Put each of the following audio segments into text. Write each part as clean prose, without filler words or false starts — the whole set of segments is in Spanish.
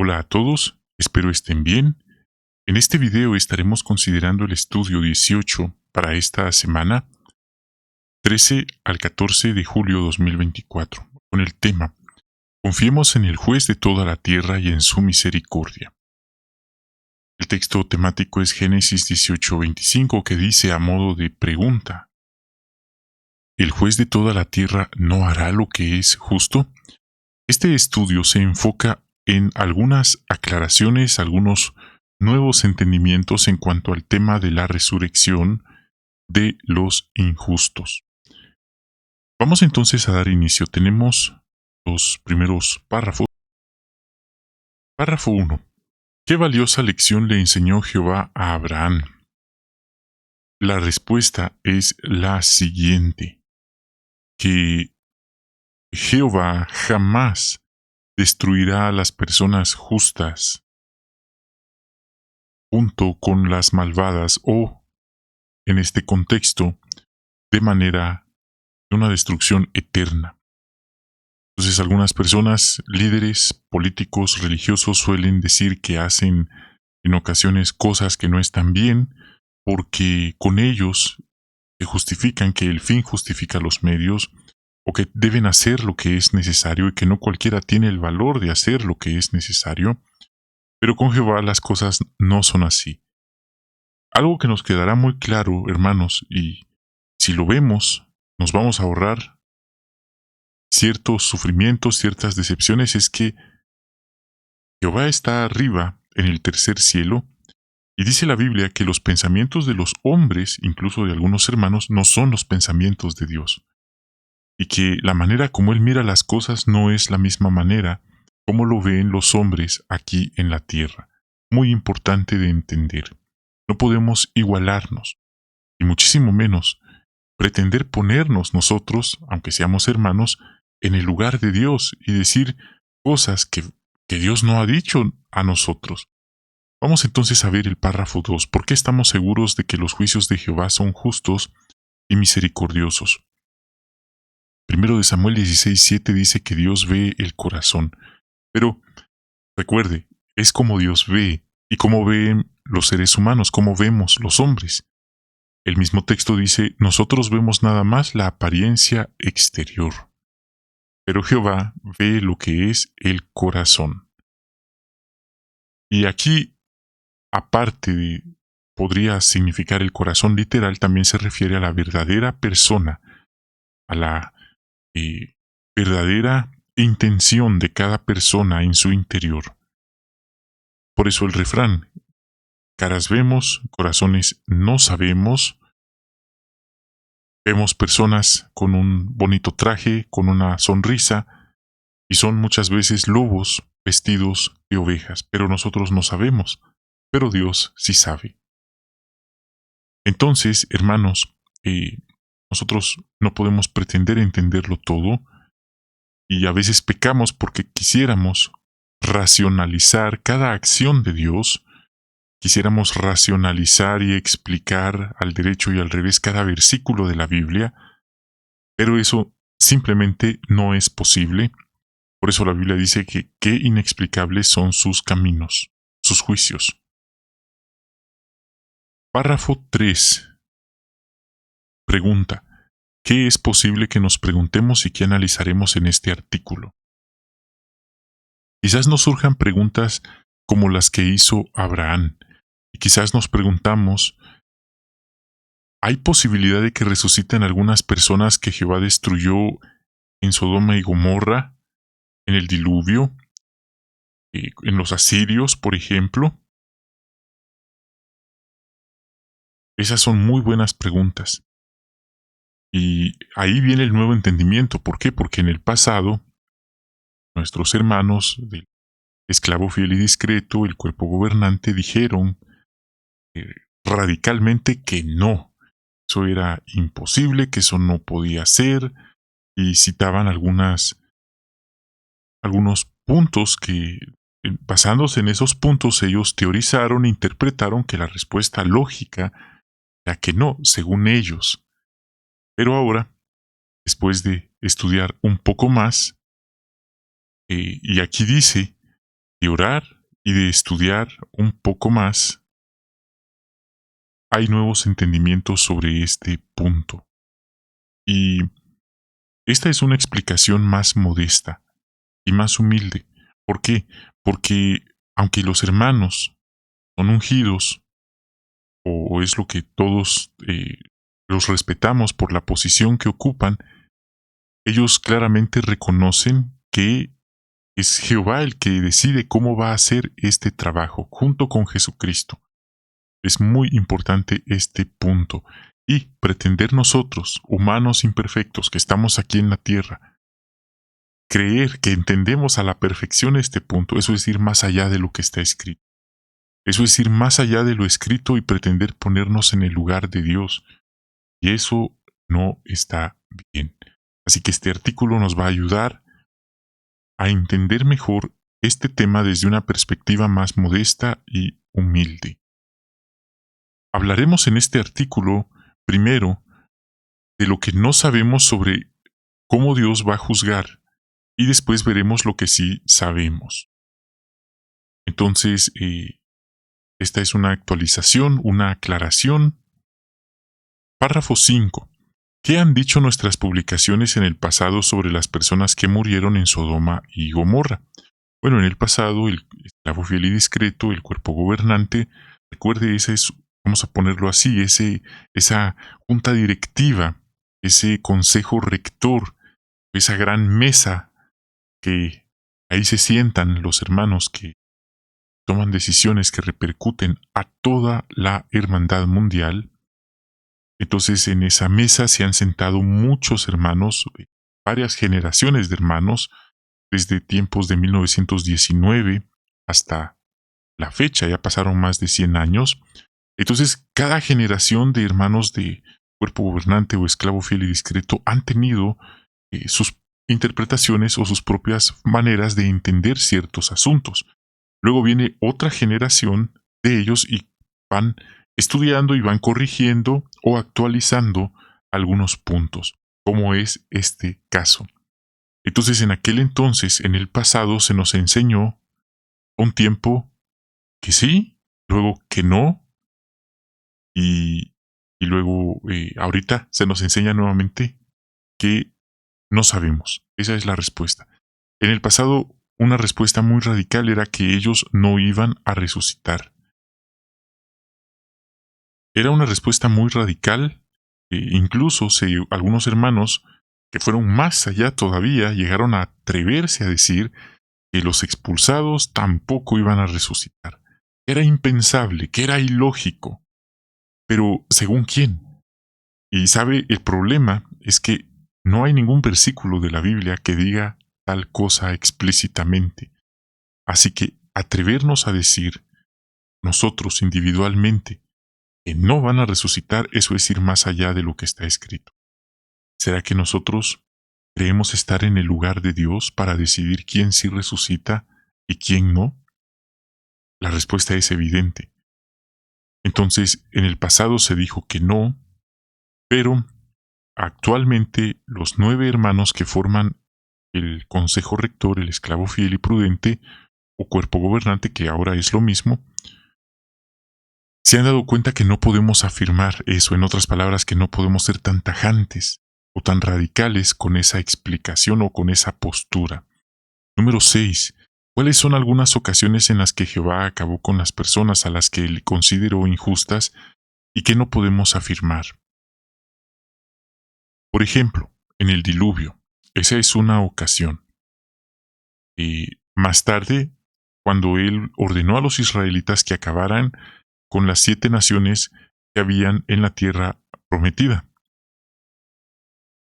Hola a todos, espero estén bien. En este video estaremos considerando el estudio 18 para esta semana, 13 al 14 de julio 2024, con el tema Confiemos en el juez de toda la tierra y en su misericordia. El texto temático es Génesis 18:25, que dice a modo de pregunta: ¿El juez de toda la tierra no hará lo que es justo? Este estudio se enfoca en algunas aclaraciones, algunos nuevos entendimientos en cuanto al tema de la resurrección de los injustos. Vamos entonces a dar inicio. Tenemos los primeros párrafos. Párrafo 1. ¿Qué valiosa lección le enseñó Jehová a Abraham? La respuesta es la siguiente: que Jehová jamás destruirá a las personas justas junto con las malvadas o, en este contexto, de manera de una destrucción eterna. Entonces algunas personas, líderes, políticos, religiosos suelen decir que hacen en ocasiones cosas que no están bien porque con ellos se justifican que el fin justifica los medios o que deben hacer lo que es necesario y que no cualquiera tiene el valor de hacer lo que es necesario. Pero con Jehová las cosas no son así. Algo que nos quedará muy claro, hermanos, y si lo vemos, nos vamos a ahorrar ciertos sufrimientos, ciertas decepciones, es que Jehová está arriba, en el tercer cielo, y dice la Biblia que los pensamientos de los hombres, incluso de algunos hermanos, no son los pensamientos de Dios, y que la manera como Él mira las cosas no es la misma manera como lo ven los hombres aquí en la tierra. Muy importante de entender. No podemos igualarnos, y muchísimo menos pretender ponernos nosotros, aunque seamos hermanos, en el lugar de Dios y decir cosas que Dios no ha dicho a nosotros. Vamos entonces a ver el párrafo 2. ¿Por qué estamos seguros de que los juicios de Jehová son justos y misericordiosos? Primero de Samuel 16:7 dice que Dios ve el corazón. Pero recuerde, es como Dios ve y como ven los seres humanos, como vemos los hombres. El mismo texto dice, nosotros vemos nada más la apariencia exterior, pero Jehová ve lo que es el corazón. Y aquí, aparte de podría significar el corazón literal, también se refiere a la verdadera persona, a la verdadera intención de cada persona en su interior. Por eso el refrán, caras vemos, corazones no sabemos. Vemos personas con un bonito traje, con una sonrisa, y son muchas veces lobos vestidos de ovejas, pero nosotros no sabemos, pero Dios sí sabe. Entonces, hermanos, nosotros no podemos pretender entenderlo todo, y a veces pecamos porque quisiéramos racionalizar cada acción de Dios, quisiéramos racionalizar y explicar al derecho y al revés cada versículo de la Biblia, pero eso simplemente no es posible. Por eso la Biblia dice que qué inexplicables son sus caminos, sus juicios. Párrafo 3. Pregunta: ¿qué es posible que nos preguntemos y que analizaremos en este artículo? Quizás nos surjan preguntas como las que hizo Abraham, y quizás nos preguntamos, ¿hay posibilidad de que resuciten algunas personas que Jehová destruyó en Sodoma y Gomorra, en el diluvio, en los asirios, por ejemplo? Esas son muy buenas preguntas. Y ahí viene el nuevo entendimiento. ¿Por qué? Porque en el pasado, nuestros hermanos del esclavo fiel y discreto, el cuerpo gobernante, dijeron eh, radicalmente que no. Eso era imposible, que eso no podía ser, y citaban algunos puntos que, basándose en esos puntos, ellos teorizaron e interpretaron que la respuesta lógica era que no, según ellos. Pero ahora, después de estudiar un poco más, y aquí dice de orar y de estudiar un poco más, hay nuevos entendimientos sobre este punto. Y esta es una explicación más modesta y más humilde. ¿Por qué? Porque aunque los hermanos son ungidos, o es lo que todos los respetamos por la posición que ocupan, ellos claramente reconocen que es Jehová el que decide cómo va a hacer este trabajo junto con Jesucristo. Es muy importante este punto. Y pretender nosotros, humanos imperfectos que estamos aquí en la tierra, creer que entendemos a la perfección este punto, eso es ir más allá de lo que está escrito. Eso es ir más allá de lo escrito y pretender ponernos en el lugar de Dios. Y eso no está bien. Así que este artículo nos va a ayudar a entender mejor este tema desde una perspectiva más modesta y humilde. Hablaremos en este artículo, primero, de lo que no sabemos sobre cómo Dios va a juzgar, y después veremos lo que sí sabemos. Entonces, esta es una actualización, una aclaración. Párrafo 5. ¿Qué han dicho nuestras publicaciones en el pasado sobre las personas que murieron en Sodoma y Gomorra? Bueno, en el pasado, el esclavo fiel y discreto, el cuerpo gobernante, recuerde, ese es, vamos a ponerlo así, esa junta directiva, ese consejo rector, esa gran mesa que ahí se sientan los hermanos que toman decisiones que repercuten a toda la hermandad mundial. Entonces en esa mesa se han sentado muchos hermanos, varias generaciones de hermanos, desde tiempos de 1919 hasta la fecha, ya pasaron más de 100 años. Entonces cada generación de hermanos de cuerpo gobernante o esclavo fiel y discreto han tenido sus interpretaciones o sus propias maneras de entender ciertos asuntos. Luego viene otra generación de ellos y van estudiando y van corrigiendo o actualizando algunos puntos, como es este caso. Entonces, en aquel entonces, en el pasado, se nos enseñó un tiempo que sí, luego que no, y, y luego ahorita se nos enseña nuevamente que no sabemos. Esa es la respuesta. En el pasado, una respuesta muy radical era que ellos no iban a resucitar. Era una respuesta muy radical, incluso algunos hermanos que fueron más allá todavía llegaron a atreverse a decir que los expulsados tampoco iban a resucitar. Era impensable, que era ilógico. Pero, ¿según quién? Y sabe, el problema es que no hay ningún versículo de la Biblia que diga tal cosa explícitamente. Así que atrevernos a decir, nosotros individualmente, que no van a resucitar, eso es ir más allá de lo que está escrito. ¿Será que nosotros creemos estar en el lugar de Dios para decidir quién sí resucita y quién no? La respuesta es evidente. Entonces, en el pasado se dijo que no, pero actualmente los 9 hermanos que forman el Consejo Rector, el Esclavo Fiel y Prudente, o Cuerpo Gobernante, que ahora es lo mismo, se han dado cuenta que no podemos afirmar eso, en otras palabras, que no podemos ser tan tajantes o tan radicales con esa explicación o con esa postura. Número 6. ¿Cuáles son algunas ocasiones en las que Jehová acabó con las personas a las que él consideró injustas y que no podemos afirmar? Por ejemplo, en el diluvio. Esa es una ocasión. Y más tarde, cuando él ordenó a los israelitas que acabaran con las 7 naciones que habían en la tierra prometida.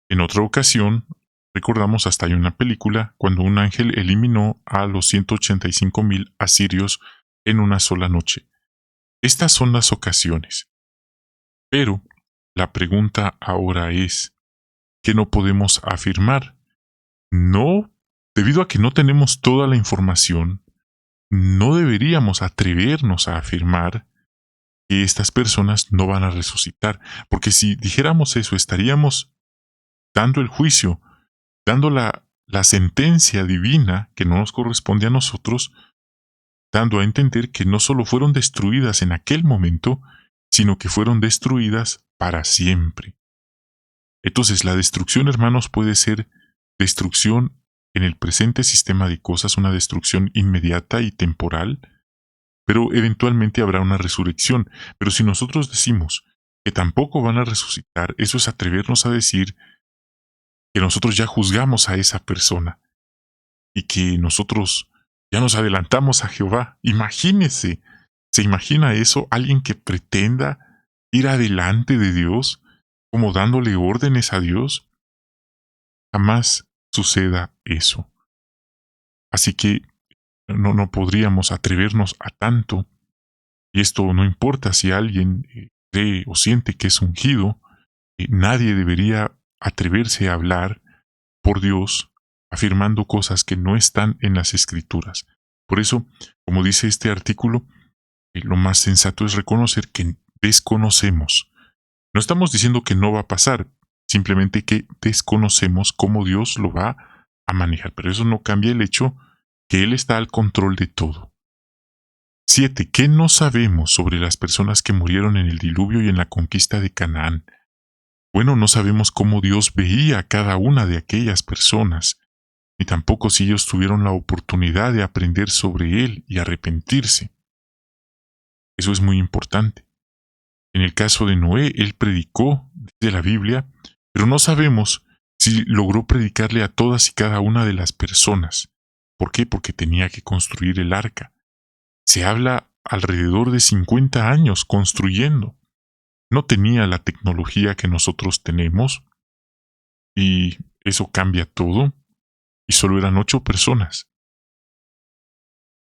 En otra ocasión, recordamos, hasta hay una película, cuando un ángel eliminó a los 185,000 asirios en una sola noche. Estas son las ocasiones. Pero la pregunta ahora es, ¿qué no podemos afirmar? No, debido a que no tenemos toda la información, no deberíamos atrevernos a afirmar que estas personas no van a resucitar, porque si dijéramos eso estaríamos dando el juicio, dando la sentencia divina que no nos corresponde a nosotros dando a entender que no solo fueron destruidas en aquel momento, sino que fueron destruidas para siempre. Entonces, la destrucción, hermanos, puede ser destrucción en el presente sistema de cosas, una destrucción inmediata y temporal, pero eventualmente habrá una resurrección. Pero si nosotros decimos que tampoco van a resucitar, eso es atrevernos a decir que nosotros ya juzgamos a esa persona y que nosotros ya nos adelantamos a Jehová. Imagínese, ¿se imagina eso? Alguien que pretenda ir adelante de Dios, como dándole órdenes a Dios. Jamás suceda eso. Así que no podríamos atrevernos a tanto, y esto no importa si alguien cree o siente que es ungido, nadie debería atreverse a hablar por Dios afirmando cosas que no están en las Escrituras. Por eso, como dice este artículo, lo más sensato es reconocer que desconocemos. No estamos diciendo que no va a pasar, simplemente que desconocemos cómo Dios lo va a manejar, pero eso no cambia el hecho que Él está al control de todo. 7. ¿Qué no sabemos sobre las personas que murieron en el diluvio y en la conquista de Canaán? Bueno, no sabemos cómo Dios veía a cada una de aquellas personas, ni tampoco si ellos tuvieron la oportunidad de aprender sobre Él y arrepentirse. Eso es muy importante. En el caso de Noé, él predicó de la Biblia, pero no sabemos si logró predicarle a todas y cada una de las personas. ¿Por qué? Porque tenía que construir el arca. Se habla alrededor de 50 años construyendo. No tenía la tecnología que nosotros tenemos, y eso cambia todo, y solo eran 8 personas.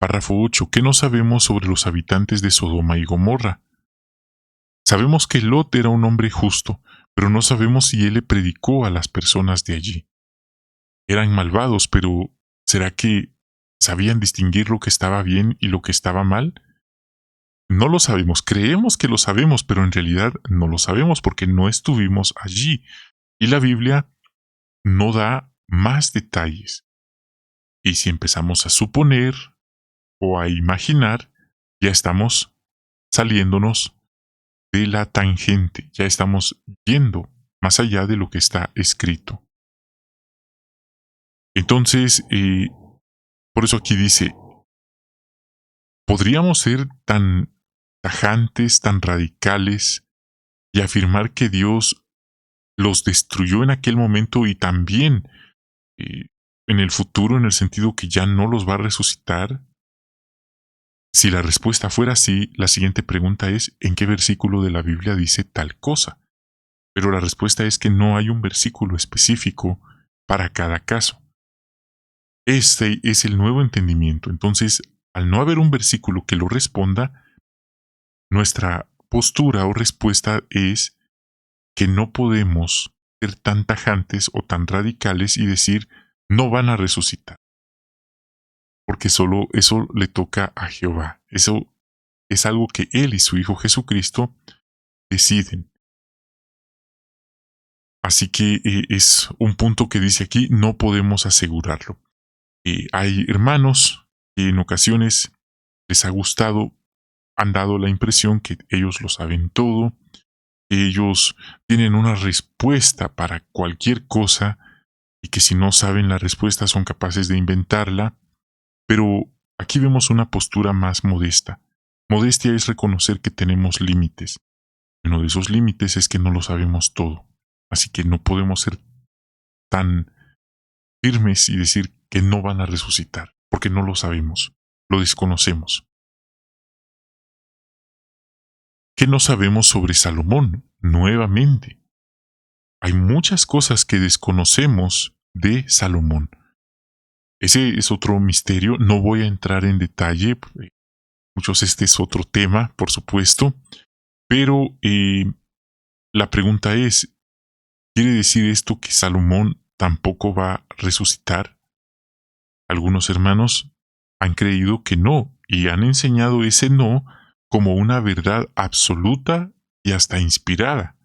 Párrafo 8. ¿Qué no sabemos sobre los habitantes de Sodoma y Gomorra? Sabemos que Lot era un hombre justo, pero no sabemos si él le predicó a las personas de allí. Eran malvados, pero ¿será que sabían distinguir lo que estaba bien y lo que estaba mal? No lo sabemos, creemos que lo sabemos, pero en realidad no lo sabemos porque no estuvimos allí. Y la Biblia no da más detalles. Y si empezamos a suponer o a imaginar, ya estamos saliéndonos de la tangente, ya estamos yendo más allá de lo que está escrito. Entonces, por eso aquí dice, ¿podríamos ser tan tajantes, tan radicales y afirmar que Dios los destruyó en aquel momento y también en el futuro, en el sentido que ya no los va a resucitar? Si la respuesta fuera sí, la siguiente pregunta es, ¿en qué versículo de la Biblia dice tal cosa? Pero la respuesta es que no hay un versículo específico para cada caso. Este es el nuevo entendimiento. Entonces, al no haber un versículo que lo responda, nuestra postura o respuesta es que no podemos ser tan tajantes o tan radicales y decir, no van a resucitar. Porque solo eso le toca a Jehová. Eso es algo que Él y su Hijo Jesucristo deciden. Así que es un punto que dice aquí, no podemos asegurarlo. Hay hermanos que en ocasiones les ha gustado, han dado la impresión que ellos lo saben todo, que ellos tienen una respuesta para cualquier cosa y que si no saben la respuesta son capaces de inventarla, pero aquí vemos una postura más modesta. Modestia es reconocer que tenemos límites. Uno de esos límites es que no lo sabemos todo, así que no podemos ser tan firmes y decir que no van a resucitar, porque no lo sabemos, lo desconocemos. ¿Qué no sabemos sobre Salomón? Nuevamente, hay muchas cosas que desconocemos de Salomón. Ese es otro misterio, no voy a entrar en detalle, este es otro tema, por supuesto, pero la pregunta es, ¿quiere decir esto que Salomón tampoco va a resucitar? Algunos hermanos han creído que no, y han enseñado ese no como una verdad absoluta y hasta inspirada.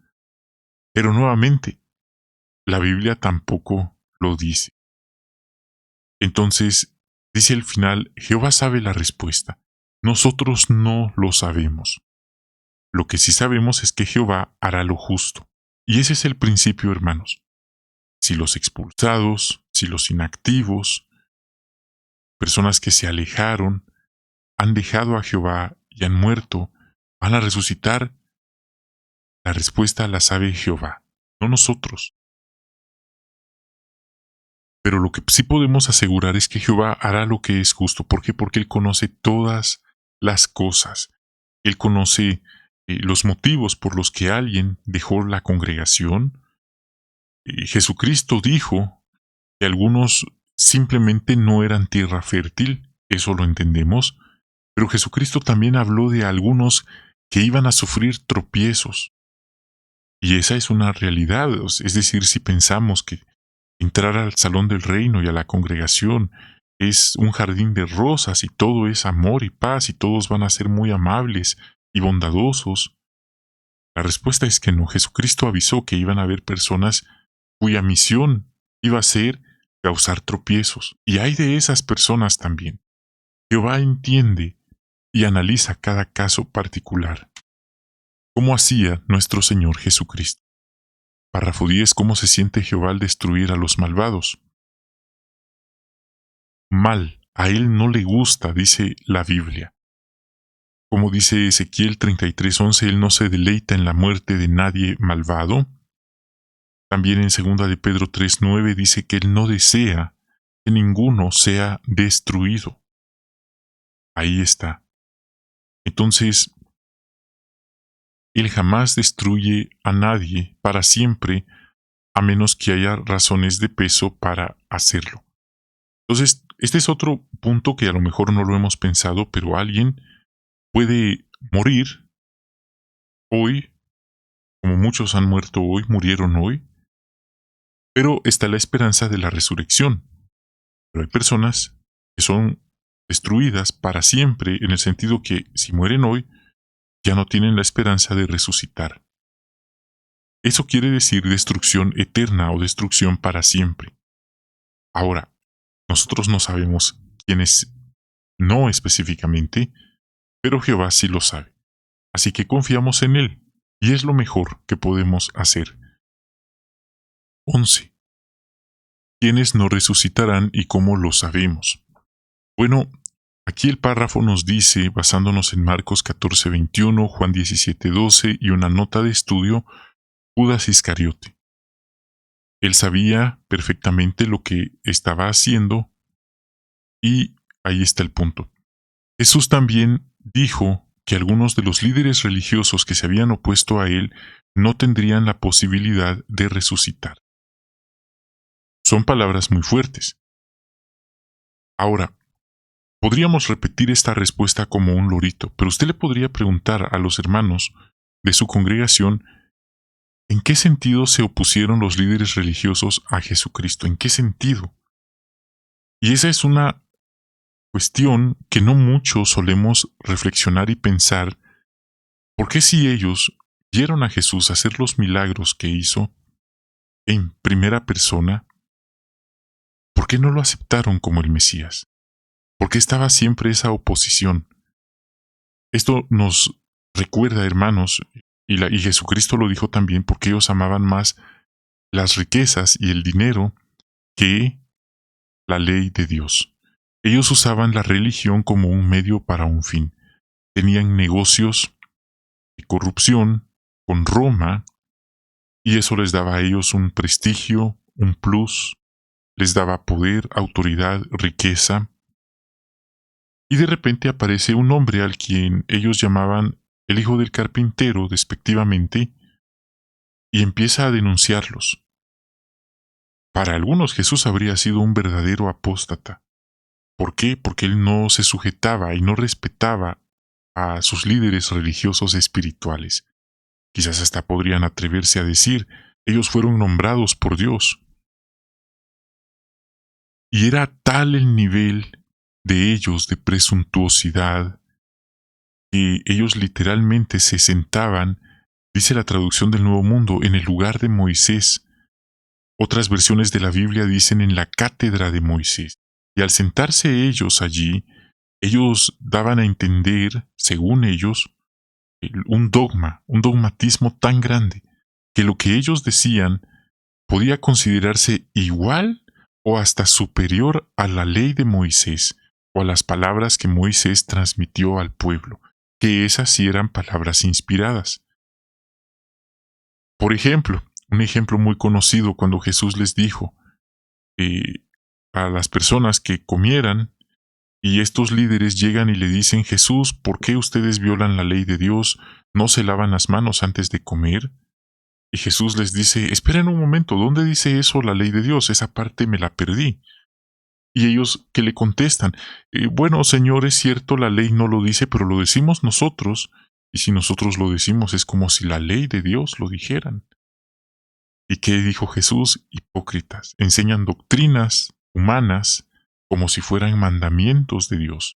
Pero nuevamente, la Biblia tampoco lo dice. Entonces, dice al final, Jehová sabe la respuesta. Nosotros no lo sabemos. Lo que sí sabemos es que Jehová hará lo justo. Y ese es el principio, hermanos. Si los expulsados, si los inactivos, personas que se alejaron, han dejado a Jehová y han muerto, van a resucitar, la respuesta la sabe Jehová, no nosotros. Pero lo que sí podemos asegurar es que Jehová hará lo que es justo. ¿Por qué? Porque Él conoce todas las cosas. Él conoce los motivos por los que alguien dejó la congregación. Jesucristo dijo que algunos simplemente no eran tierra fértil, eso lo entendemos, pero Jesucristo también habló de algunos que iban a sufrir tropiezos. Y esa es una realidad, es decir, si pensamos que entrar al salón del reino y a la congregación es un jardín de rosas y todo es amor y paz y todos van a ser muy amables y bondadosos, la respuesta es que no. Jesucristo avisó que iban a haber personas cuya misión iba a ser causar tropiezos. Y hay de esas personas también. Jehová entiende y analiza cada caso particular. ¿Cómo hacía nuestro Señor Jesucristo? Párrafo 10. ¿Cómo se siente Jehová al destruir a los malvados? Mal, a Él no le gusta, dice la Biblia. Como dice Ezequiel 33:11, Él no se deleita en la muerte de nadie malvado. También en 2 de Pedro 3:9 dice que Él no desea que ninguno sea destruido. Ahí está. Entonces, Él jamás destruye a nadie para siempre, a menos que haya razones de peso para hacerlo. Entonces, este es otro punto que a lo mejor no lo hemos pensado, pero alguien puede morir hoy, como muchos han muerto hoy, murieron hoy, pero está la esperanza de la resurrección. Pero hay personas que son destruidas para siempre, en el sentido que si mueren hoy, ya no tienen la esperanza de resucitar. Eso quiere decir destrucción eterna o destrucción para siempre. Ahora, nosotros no sabemos quiénes no específicamente, pero Jehová sí lo sabe. Así que confiamos en Él, y es lo mejor que podemos hacer. 11. ¿Quiénes no resucitarán y cómo lo sabemos? Bueno, aquí el párrafo nos dice, basándonos en Marcos 14:21, Juan 17:12 y una nota de estudio, Judas Iscariote. Él sabía perfectamente lo que estaba haciendo y ahí está el punto. Jesús también dijo que algunos de los líderes religiosos que se habían opuesto a él no tendrían la posibilidad de resucitar. Son palabras muy fuertes. Ahora, podríamos repetir esta respuesta como un lorito, pero usted le podría preguntar a los hermanos de su congregación ¿en qué sentido se opusieron los líderes religiosos a Jesucristo? ¿En qué sentido? Y esa es una cuestión que no mucho solemos reflexionar y pensar, ¿por qué si ellos vieron a Jesús hacer los milagros que hizo en primera persona, por qué no lo aceptaron como el Mesías? ¿Por qué estaba siempre esa oposición? Esto nos recuerda, hermanos, y Jesucristo lo dijo también, porque ellos amaban más las riquezas y el dinero que la ley de Dios. Ellos usaban la religión como un medio para un fin. Tenían negocios de corrupción con Roma y eso les daba a ellos un prestigio, un plus, les daba poder, autoridad, riqueza. Y de repente aparece un hombre al quien ellos llamaban el hijo del carpintero, despectivamente, y empieza a denunciarlos. Para algunos Jesús habría sido un verdadero apóstata. ¿Por qué? Porque él no se sujetaba y no respetaba a sus líderes religiosos espirituales. Quizás hasta podrían atreverse a decir, ellos fueron nombrados por Dios. Y era tal el nivel de ellos de presuntuosidad que ellos literalmente se sentaban, dice la traducción del Nuevo Mundo, en el lugar de Moisés. Otras versiones de la Biblia dicen en la cátedra de Moisés. Y al sentarse ellos allí, ellos daban a entender, según ellos, un dogma, un dogmatismo tan grande, que lo que ellos decían podía considerarse igual o hasta superior a la ley de Moisés o a las palabras que Moisés transmitió al pueblo, que esas sí eran palabras inspiradas. Por ejemplo, un ejemplo muy conocido cuando Jesús les dijo a las personas que comieran, y estos líderes llegan y le dicen: Jesús, ¿por qué ustedes violan la ley de Dios? ¿No se lavan las manos antes de comer? Y Jesús les dice: esperen un momento, ¿dónde dice eso la ley de Dios? Esa parte me la perdí. Y ellos que le contestan: bueno, Señor, es cierto, la ley no lo dice, pero lo decimos nosotros, y si nosotros lo decimos es como si la ley de Dios lo dijeran. ¿Y qué dijo Jesús? Hipócritas, enseñan doctrinas humanas como si fueran mandamientos de Dios.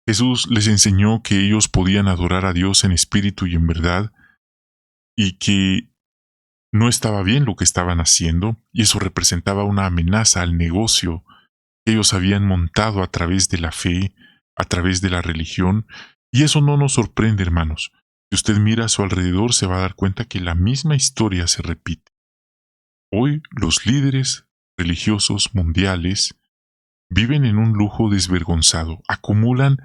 Jesús les enseñó que ellos podían adorar a Dios en espíritu y en verdad, y que no estaba bien lo que estaban haciendo, y eso representaba una amenaza al negocio que ellos habían montado a través de la fe, a través de la religión, y eso no nos sorprende, hermanos. Si usted mira a su alrededor, se va a dar cuenta que la misma historia se repite. Hoy los líderes religiosos mundiales viven en un lujo desvergonzado, acumulan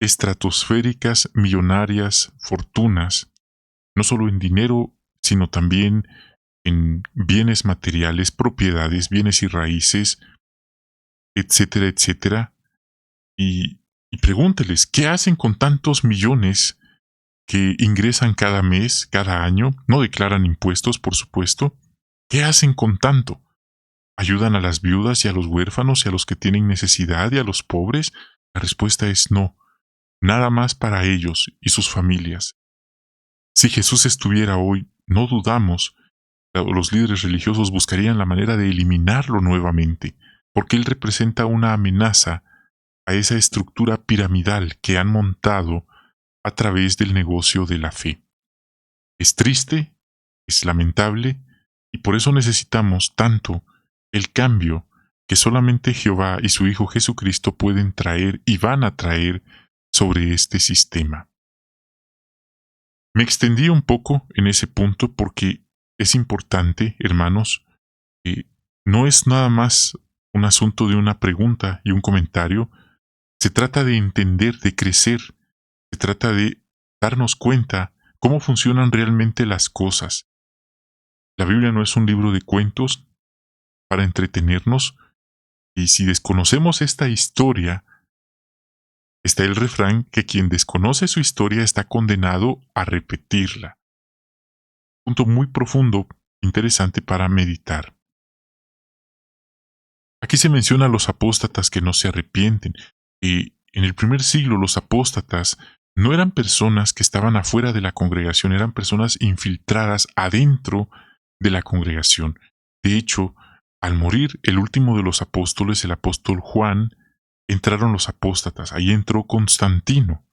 estratosféricas, millonarias fortunas, no solo en dinero, sino también en bienes materiales, propiedades, bienes y raíces, etcétera, etcétera. Y pregúnteles, ¿qué hacen con tantos millones que ingresan cada mes, cada año? No declaran impuestos, por supuesto. ¿Qué hacen con tanto? ¿Ayudan a las viudas y a los huérfanos y a los que tienen necesidad y a los pobres? La respuesta es no. Nada más para ellos y sus familias. Si Jesús estuviera hoy, no dudamos, los líderes religiosos buscarían la manera de eliminarlo nuevamente, porque Él representa una amenaza a esa estructura piramidal que han montado a través del negocio de la fe. Es triste, es lamentable, y por eso necesitamos tanto el cambio que solamente Jehová y su Hijo Jesucristo pueden traer y van a traer sobre este sistema. Me extendí un poco en ese punto porque es importante, hermanos, que no es nada más un asunto de una pregunta y un comentario, se trata de entender, de crecer, se trata de darnos cuenta cómo funcionan realmente las cosas. La Biblia no es un libro de cuentos para entretenernos, y si desconocemos esta historia, está el refrán que quien desconoce su historia está condenado a repetirla. Punto muy profundo, interesante para meditar. Aquí se menciona a los apóstatas que no se arrepienten. Y en el primer siglo los apóstatas no eran personas que estaban afuera de la congregación, eran personas infiltradas adentro de la congregación. De hecho, al morir el último de los apóstoles, el apóstol Juan, entraron los apóstatas. Ahí entró Constantino.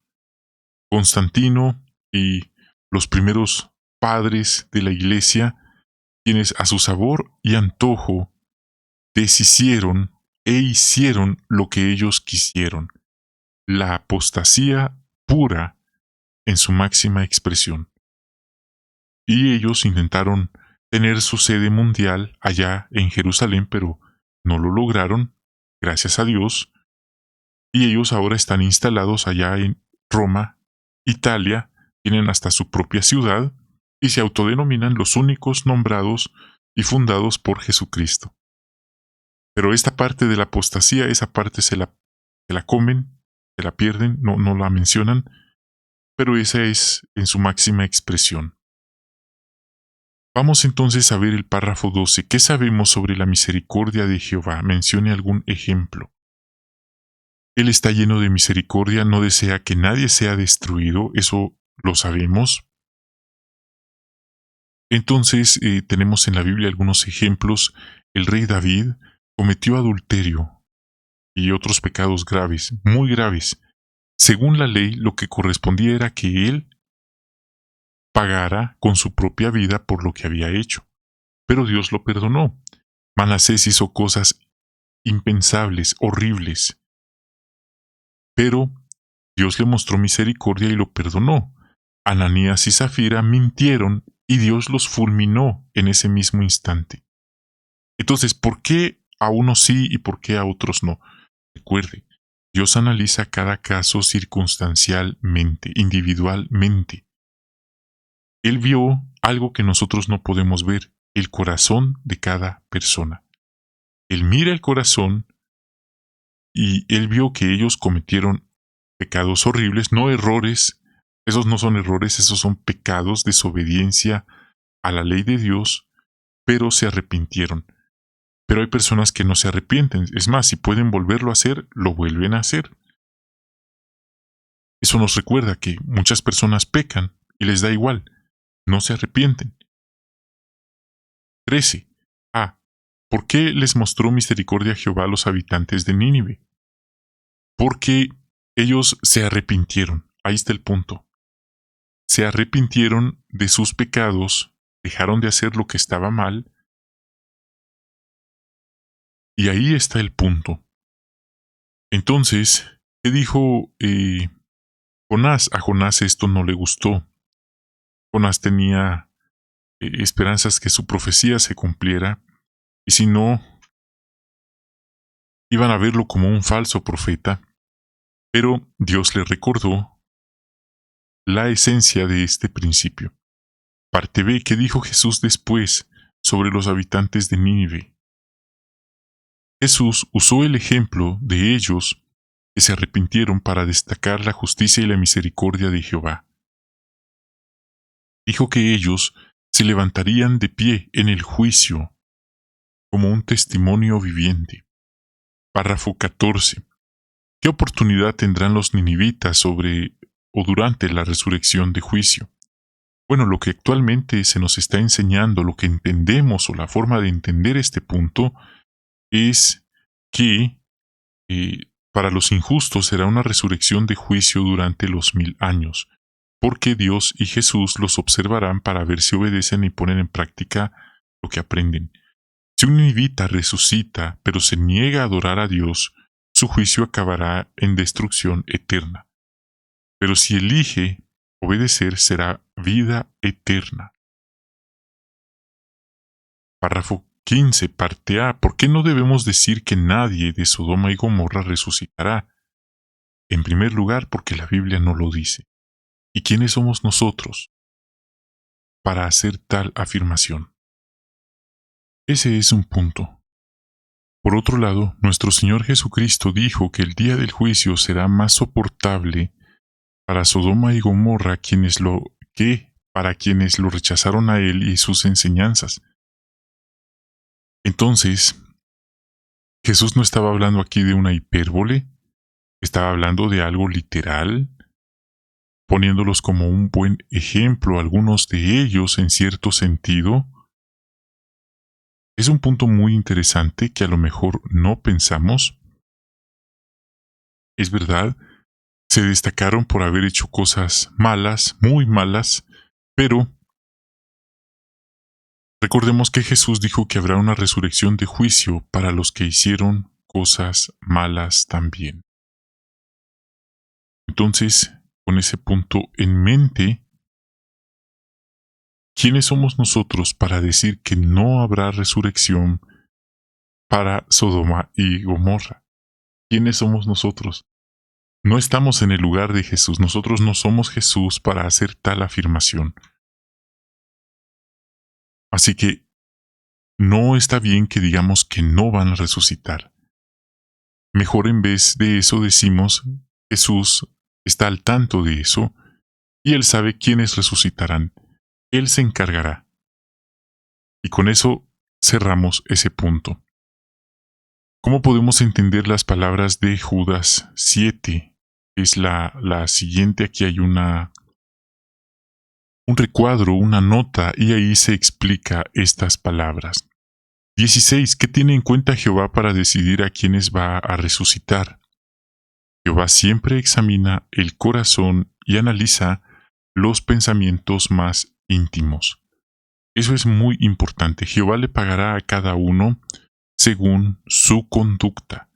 Constantino y los primeros padres de la iglesia, quienes a su sabor y antojo deshicieron e hicieron lo que ellos quisieron. La apostasía pura en su máxima expresión. Y ellos intentaron tener su sede mundial allá en Jerusalén, pero no lo lograron, gracias a Dios, y ellos ahora están instalados allá en Roma, Italia, tienen hasta su propia ciudad, y se autodenominan los únicos nombrados y fundados por Jesucristo. Pero esta parte de la apostasía, esa parte se la comen, se la pierden, no la mencionan, pero esa es en su máxima expresión. Vamos entonces a ver el párrafo 12. ¿Qué sabemos sobre la misericordia de Jehová? Mencione algún ejemplo. Él está lleno de misericordia, no desea que nadie sea destruido, eso lo sabemos. Entonces tenemos en la Biblia algunos ejemplos. El rey David cometió adulterio y otros pecados graves, muy graves. Según la ley, lo que correspondía era que él pagara con su propia vida por lo que había hecho. Pero Dios lo perdonó. Manasés hizo cosas impensables, horribles. pero Dios le mostró misericordia y lo perdonó. Ananías y Zafira mintieron y Dios los fulminó en ese mismo instante. Entonces, ¿por qué a unos sí y por qué a otros no? Recuerde, Dios analiza cada caso circunstancialmente, individualmente. Él vio algo que nosotros no podemos ver, el corazón de cada persona. Él mira el corazón y él vio que ellos cometieron pecados horribles, no errores. Esos no son errores, esos son pecados, desobediencia a la ley de Dios, pero se arrepintieron. Pero hay personas que no se arrepienten. Es más, si pueden volverlo a hacer, lo vuelven a hacer. Eso nos recuerda que muchas personas pecan y les da igual, no se arrepienten. 13. ¿Por qué les mostró misericordia Jehová a los habitantes de Nínive? Porque ellos se arrepintieron. Ahí está el punto. Se arrepintieron de sus pecados, dejaron de hacer lo que estaba mal, y ahí está el punto. Entonces, ¿qué dijo Jonás? A Jonás esto no le gustó. Jonás tenía esperanzas que su profecía se cumpliera, y si no, iban a verlo como un falso profeta, pero Dios le recordó la esencia de este principio. Parte B, ¿qué dijo Jesús después sobre los habitantes de Nínive? Jesús usó el ejemplo de ellos que se arrepintieron para destacar la justicia y la misericordia de Jehová. Dijo que ellos se levantarían de pie en el juicio como un testimonio viviente. Párrafo 14. ¿Qué oportunidad tendrán los ninivitas sobre o durante la resurrección de juicio? Bueno, lo que actualmente se nos está enseñando, lo que entendemos o la forma de entender este punto es que para los injustos será una resurrección de juicio durante los 1000 años, porque Dios y Jesús los observarán para ver si obedecen y ponen en práctica lo que aprenden. Si un ninivita resucita, pero se niega a adorar a Dios, su juicio acabará en destrucción eterna. Pero si elige obedecer, será vida eterna. Párrafo 15, parte A. ¿Por qué no debemos decir que nadie de Sodoma y Gomorra resucitará? En primer lugar, porque la Biblia no lo dice. ¿Y quiénes somos nosotros para hacer tal afirmación? Ese es un punto. Por otro lado, nuestro Señor Jesucristo dijo que el día del juicio será más soportable para Sodoma y Gomorra que para quienes lo rechazaron a Él y sus enseñanzas. Entonces, Jesús no estaba hablando aquí de una hipérbole, estaba hablando de algo literal, poniéndolos como un buen ejemplo, algunos de ellos en cierto sentido. Es un punto muy interesante que a lo mejor no pensamos. Es verdad, se destacaron por haber hecho cosas malas, muy malas, pero recordemos que Jesús dijo que habrá una resurrección de juicio para los que hicieron cosas malas también. Entonces, con ese punto en mente, ¿quiénes somos nosotros para decir que no habrá resurrección para Sodoma y Gomorra? ¿Quiénes somos nosotros? No estamos en el lugar de Jesús, nosotros no somos Jesús para hacer tal afirmación. Así que no está bien que digamos que no van a resucitar. Mejor en vez de eso decimos, Jesús está al tanto de eso y Él sabe quiénes resucitarán. Él se encargará. Y con eso cerramos ese punto. ¿Cómo podemos entender las palabras de Judas 7? Es la siguiente. Aquí hay un recuadro, una nota, y ahí se explica estas palabras. 16. ¿Qué tiene en cuenta Jehová para decidir a quiénes va a resucitar? Jehová siempre examina el corazón y analiza los pensamientos más íntimos. Eso es muy importante. Jehová le pagará a cada uno según su conducta.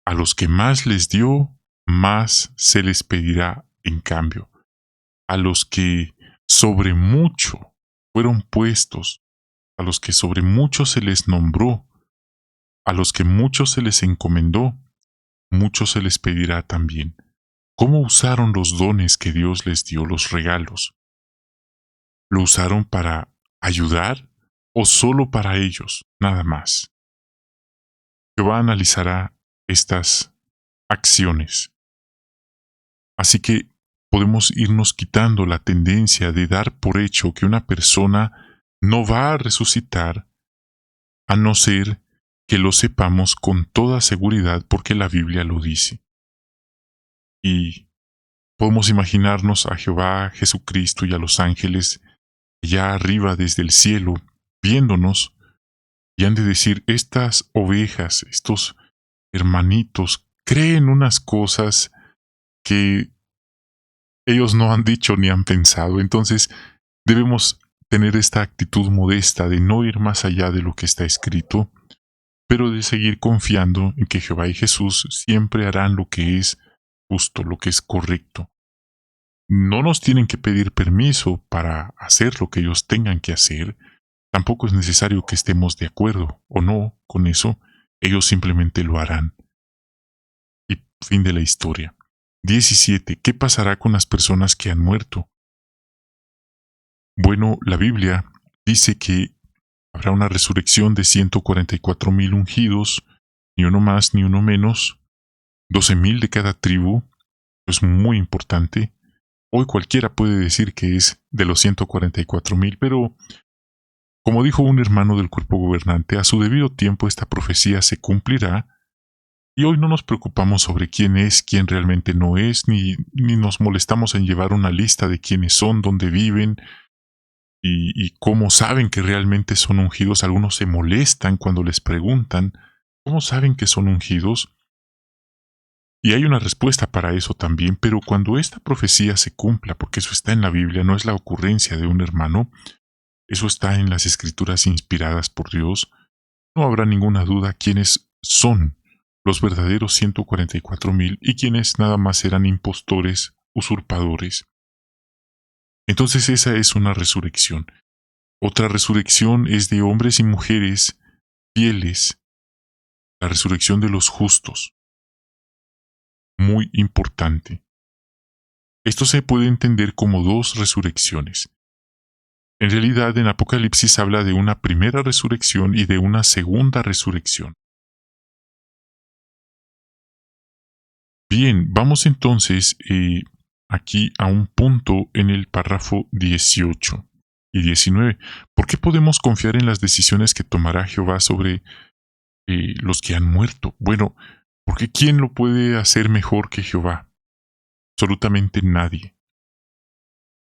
A los que más les dio, más se les pedirá en cambio. A los que sobre mucho fueron puestos, a los que sobre mucho se les nombró, a los que mucho se les encomendó, mucho se les pedirá también. ¿Cómo usaron los dones que Dios les dio, los regalos? ¿Lo usaron para ayudar o solo para ellos, nada más? Jehová analizará estas acciones. Así que podemos irnos quitando la tendencia de dar por hecho que una persona no va a resucitar a no ser que lo sepamos con toda seguridad porque la Biblia lo dice. Y podemos imaginarnos a Jehová, a Jesucristo y a los ángeles ya arriba desde el cielo, viéndonos, y han de decir, estas ovejas, estos hermanitos, creen unas cosas que ellos no han dicho ni han pensado. Entonces debemos tener esta actitud modesta de no ir más allá de lo que está escrito, pero de seguir confiando en que Jehová y Jesús siempre harán lo que es justo, lo que es correcto. No nos tienen que pedir permiso para hacer lo que ellos tengan que hacer. Tampoco es necesario que estemos de acuerdo o no con eso. Ellos simplemente lo harán. Y fin de la historia. 17. ¿Qué pasará con las personas que han muerto? Bueno, la Biblia dice que habrá una resurrección de 144,000 ungidos, ni uno más ni uno menos, 12,000 de cada tribu. Es muy importante. Hoy cualquiera puede decir que es de los 144,000, pero como dijo un hermano del cuerpo gobernante, a su debido tiempo esta profecía se cumplirá, y hoy no nos preocupamos sobre quién es, quién realmente no es, ni nos molestamos en llevar una lista de quiénes son, dónde viven, y cómo saben que realmente son ungidos. Algunos se molestan cuando les preguntan, ¿cómo saben que son ungidos? Y hay una respuesta para eso también, pero cuando esta profecía se cumpla, porque eso está en la Biblia, no es la ocurrencia de un hermano, eso está en las escrituras inspiradas por Dios, no habrá ninguna duda quiénes son los verdaderos 144,000 y quiénes nada más eran impostores, usurpadores. Entonces esa es una resurrección. Otra resurrección es de hombres y mujeres fieles, la resurrección de los justos. Muy importante. Esto se puede entender como dos resurrecciones. En realidad, en Apocalipsis habla de una primera resurrección y de una segunda resurrección. Bien, vamos entonces aquí a un punto en el párrafo 18 y 19. ¿Por qué podemos confiar en las decisiones que tomará Jehová sobre los que han muerto? Bueno, porque ¿quién lo puede hacer mejor que Jehová? Absolutamente nadie.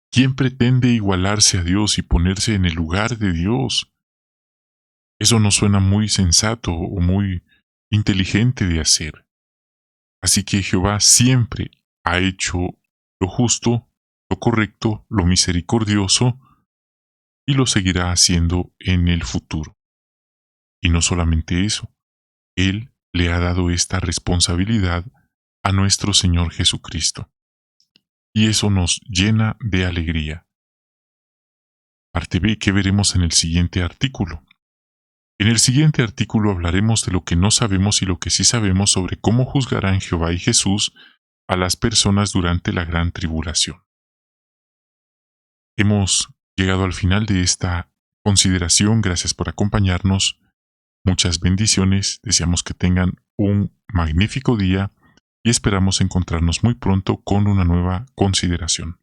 ¿Quién pretende igualarse a Dios y ponerse en el lugar de Dios? Eso no suena muy sensato o muy inteligente de hacer. Así que Jehová siempre ha hecho lo justo, lo correcto, lo misericordioso, y lo seguirá haciendo en el futuro. Y no solamente eso, Él le ha dado esta responsabilidad a nuestro Señor Jesucristo. Y eso nos llena de alegría. Parte B, que veremos en el siguiente artículo. En el siguiente artículo hablaremos de lo que no sabemos y lo que sí sabemos sobre cómo juzgarán Jehová y Jesús a las personas durante la gran tribulación. Hemos llegado al final de esta consideración. Gracias por acompañarnos. Muchas bendiciones. Deseamos que tengan un magnífico día y esperamos encontrarnos muy pronto con una nueva consideración.